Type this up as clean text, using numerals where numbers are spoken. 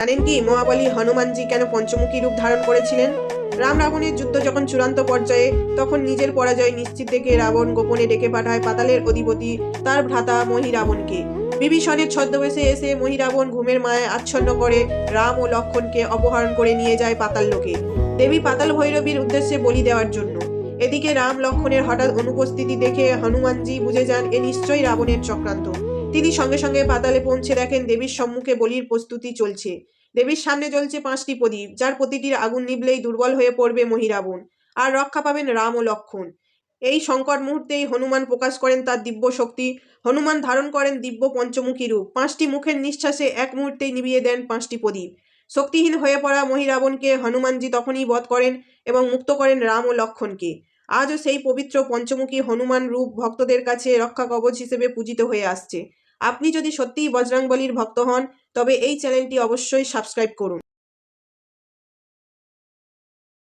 জানেন কি মহাবলী হনুমানজি কেন পঞ্চমুখী রূপ ধারণ করেছিলেন? রাম রাবণের যুদ্ধ যখন চূড়ান্ত পর্যায়ে, তখন নিজের পরাজয় নিশ্চিত দেখে রাবণ গোপনে ডেকে পাঠায় পাতালের অধিপতি তার ভ্রাতা মহিরাবণকে। বিভীষণের ছদ্মবেশে এসে মহিরাবণ ঘুমের মায়ায় আচ্ছন্ন করে রাম ও লক্ষ্মণকে অপহরণ করে নিয়ে যায় পাতাল লোকে, দেবী পাতাল ভৈরবীর উদ্দেশ্যে বলি দেওয়ার জন্য। এদিকে রাম লক্ষ্মণের হঠাৎ অনুপস্থিতি দেখে হনুমানজি বুঝে যান এ নিশ্চয়ই রাবণের চক্রান্ত। তিনি সঙ্গে সঙ্গে পাতালে পৌঁছে দেখেন দেবীর সম্মুখে বলির প্রস্তুতি চলছে। দেবীর সামনে জ্বলছে 5টি প্রদীপ, যার প্রতিটির আগুন নিভলেই দুর্বল হয়ে পড়বে মহিরাবণ, আর রক্ষা পাবেন রাম ও লক্ষ্মণ। এই সংকট মুহূর্তেই হনুমান প্রকাশ করেন তার দিব্য শক্তি। হনুমান ধারণ করেন দিব্য পঞ্চমুখী রূপ। 5টি মুখের নিঃশ্বাসে এক মুহূর্তেই নিভিয়ে দেন 5টি প্রদীপ। শক্তিহীন হয়ে পড়া মহিরাবণকে হনুমানজি তখনই বধ করেন এবং মুক্ত করেন রাম ও লক্ষ্মণকে। আজও সেই পবিত্র পঞ্চমুখী হনুমান রূপ ভক্তদের কাছে রক্ষা কবচ হিসেবে পূজিত হয়ে আসছে। আপনি যদি সত্যিই বজরংবলীর ভক্ত হন, তবে এই চ্যানেলটি অবশ্যই সাবস্ক্রাইব করুন।